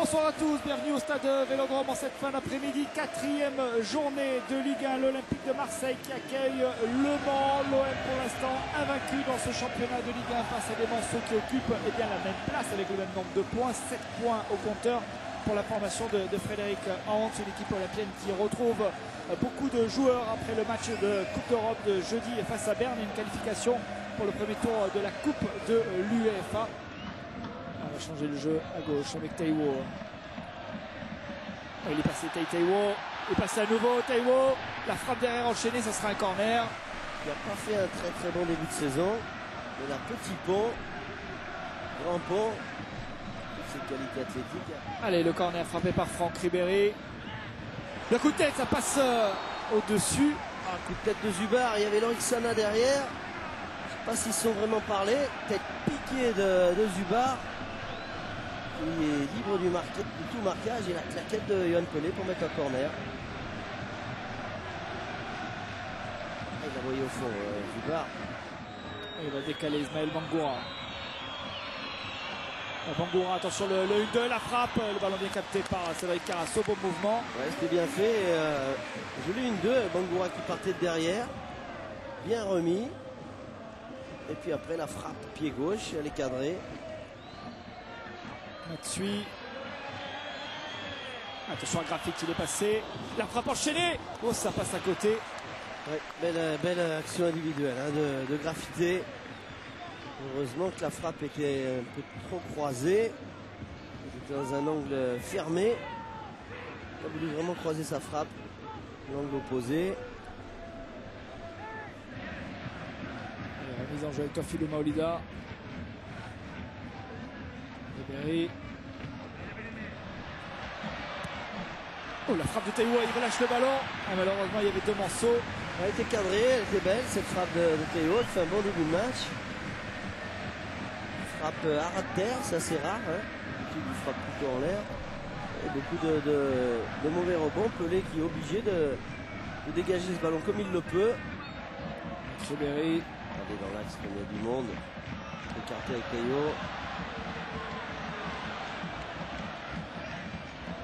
Bonsoir à tous, bienvenue au stade Vélodrome en cette fin d'après-midi, 4e journée de Ligue 1, l'Olympique de Marseille qui accueille Le Mans. L'OM pour l'instant invaincu dans ce championnat de Ligue 1 face à des Manceaux qui occupent la même place avec le même nombre de points, 7 points au compteur pour la formation de Frédéric Hans, une équipe olympienne qui retrouve beaucoup de joueurs après le match de Coupe d'Europe de jeudi face à Berne, une qualification pour le premier tour de la Coupe de l'UEFA. On va changer le jeu à gauche avec Taiwo. Il est passé Taiwo. Il est passé à nouveau Taiwo. La frappe derrière enchaînée, ça sera un corner. Il n'a pas fait un très très bon début de saison. Il a petit pont, grand pont, toutes ses qualités athlétiques. Allez, le corner frappé par Franck Ribéry. Le coup de tête, ça passe au-dessus. Un coup de tête de Zubar, il y avait Lorixana derrière. Je ne sais pas s'ils sont vraiment parlé. Tête piquée de Zubar. Il est libre du tout marquage et la claquette de Yohan Pelé pour mettre un corner. Il a envoyé au fond, Zubar. Il va décaler Ismaël Bangoura. Bangoura, attention le 1-2, la frappe, le ballon bien capté par Cédric Carasso, beau mouvement. Ouais, c'était bien fait. Joli 1-2, Bangoura qui partait de derrière. Bien remis. Et puis après la frappe pied gauche, elle est cadrée. Matsui. Attention à Graphique, il est passé. La frappe enchaînée. Oh, ça passe à côté. Ouais, belle action individuelle de Graffité. Heureusement que la frappe était un peu trop croisée. Il était dans un angle fermé. Il a voulu vraiment croiser sa frappe. L'angle opposé. Remise en jeu avec Tofilou Maolida. Ribéry. Oh, la frappe de Taiwo, il relâche le ballon. Ah, malheureusement, il y avait deux Manceaux. Elle était cadrée, elle était belle cette frappe de Taiwo. Elle fait un bon début de match. Frappe à ras de terre, c'est assez rare. Il frappe plutôt en l'air. Et beaucoup de mauvais rebonds. Pelé qui est obligé de dégager ce ballon comme il le peut. Ribéry. Regardez dans l'axe comme il y a du monde. Écarté avec Taiwo.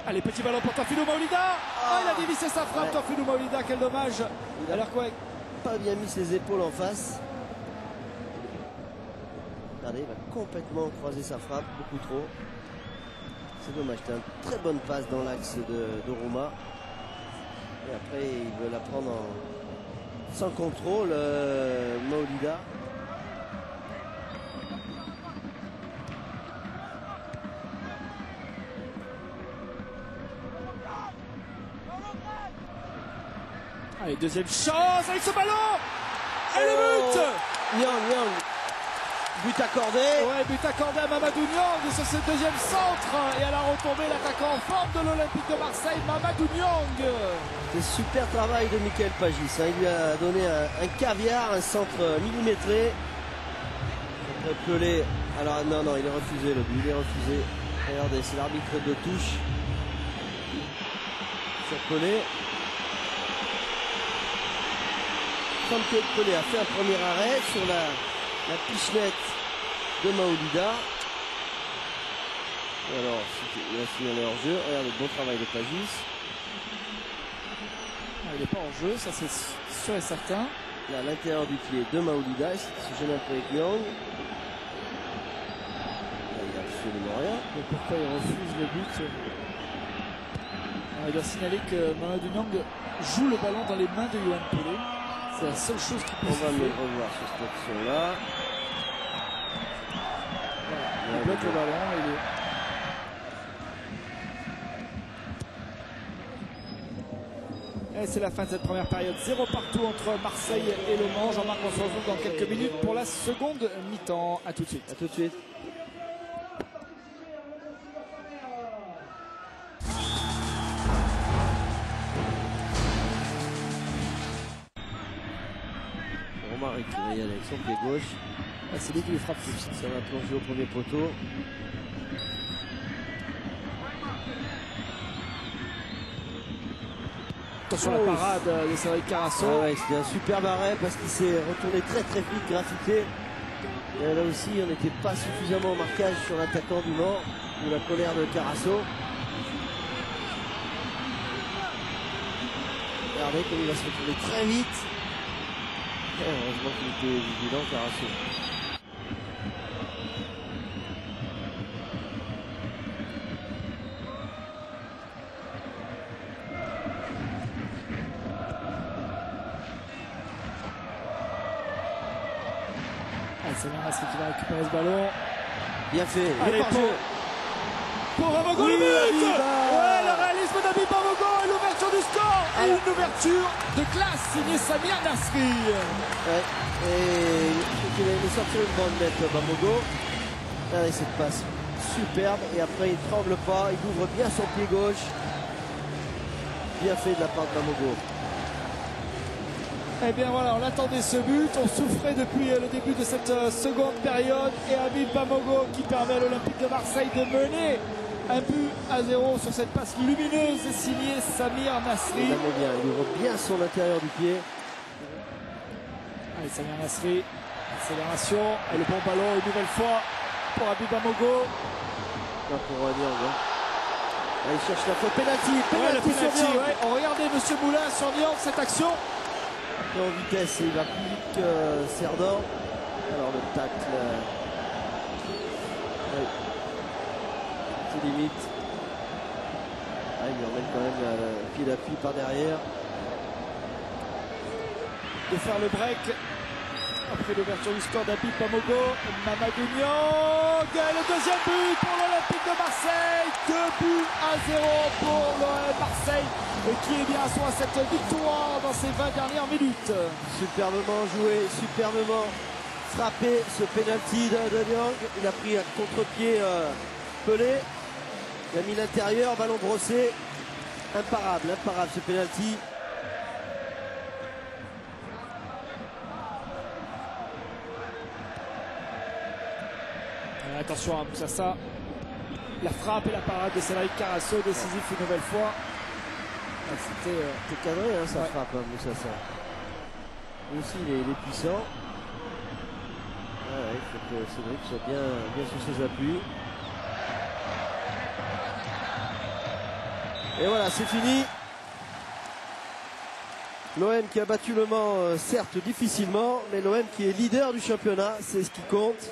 Allez, petit ballon pour Tofilou Maolida. Ah, il a dévissé sa frappe, Tofilou Maolida, quel dommage. Il a pas bien mis ses épaules en face. Regardez, il va complètement croiser sa frappe, beaucoup trop. C'est dommage, c'était une très bonne passe dans l'axe de Roma. Et après, il veut la prendre sans contrôle, Maolida. Allez, deuxième chance avec ce ballon. Et le but. Nyang. But accordé. Ouais, but accordé à Mamadou Niang sur ce deuxième centre. Et à la retombée, l'attaquant en forme de l'Olympique de Marseille, Mamadou Niang. C'est super travail de Michael Pagis. Il lui a donné un caviar, un centre millimétré. Pelé. Alors non, il est refusé le but, il est refusé. Regardez, c'est l'arbitre de touche. Sur Pelé. Comme que Pelé a fait un premier arrêt sur la pichenette de Maolida. Et alors, il a signalé hors jeu. Regardez, bon travail de Pagis. Il n'est pas en jeu, ça c'est sûr et certain. Là, à l'intérieur du pied de Maolida, il se gêne un peu avec Nyang. Là, il n'y a absolument rien. Mais pourquoi il refuse le but? Il doit signaler que Mamadou Niang joue le ballon dans les mains de Yohan Pelé. C'est la seule chose qui peut On va le revoir sur cette action-là. Voilà, il bloque le ballon. Et c'est la fin de cette première période. 0 partout entre Marseille et Le Mans. Jean-Marc, on se retrouve dans quelques minutes pour la seconde mi-temps. A tout de suite. A tout de suite. Romaric qui va y aller avec son pied gauche. Ah, c'est lui qui lui frappe plus. Ça va plonger au premier poteau. Attention la parade de Cédric Carasso. Ah ouais, c'était un superbe arrêt parce qu'il s'est retourné très vite, Graffité. Et là aussi, on n'était pas suffisamment au marquage sur l'attaquant du Mans, de la colère de Carasso. Regardez comme il va se retrouver très vite. Et heureusement qu'il était vigilant, Carasso. Samir Nasri qui va récupérer ce ballon. Bien fait. Allez, pour Bamogo, oui, le but. Ouais, le réalisme d'Habib Bamogo et l'ouverture du score. Et une ouverture de classe signée Samir Nasri. Ouais. Et il est sorti une bonne nette, Bamogo. Regardez cette passe superbe. Et après, il ne tremble pas. Il ouvre bien son pied gauche. Bien fait de la part de Bamogo. Eh bien voilà, on attendait ce but, on souffrait depuis le début de cette seconde période et Habib Bamogo qui permet à l'Olympique de Marseille de mener un but à 0 sur cette passe lumineuse signée Samir Nasri. Il ouvre bien son intérieur du pied. Allez, Samir Nasri, accélération et le bon ballon une nouvelle fois pour Habib Bamogo. Là pour Niang. Là, il cherche la faute penalty. Penalty, ouais. On regardait Monsieur Moulin sur Niang cette action. En vitesse, il va plus vite que Serdor. Alors le tacle, c'est limite. Il lui emmène quand même le pied d'appui par derrière. De faire le break après l'ouverture du score d'Habib Bamogo. Mamadou Niang, le deuxième but pour l'Olympique de Marseille. 2 buts à 0 pour l'OM Marseille qui est bien soit cette victoire dans ces 20 dernières minutes. Superbement joué, superbement frappé ce penalty de Niang. Il a pris un contre-pied Pelé. Il a mis l'intérieur, ballon brossé. Imparable ce penalty. Attention à Moussassa. La frappe et la parade de Cédric Carasso, décisif une nouvelle fois. C'était cadré sa frappe, Moussassa. Lui aussi il est puissant. Il faut que Cédric soit bien sur ses appuis. Et voilà, c'est fini. L'OM qui a battu Le Mans, certes difficilement, mais l'OM qui est leader du championnat, c'est ce qui compte.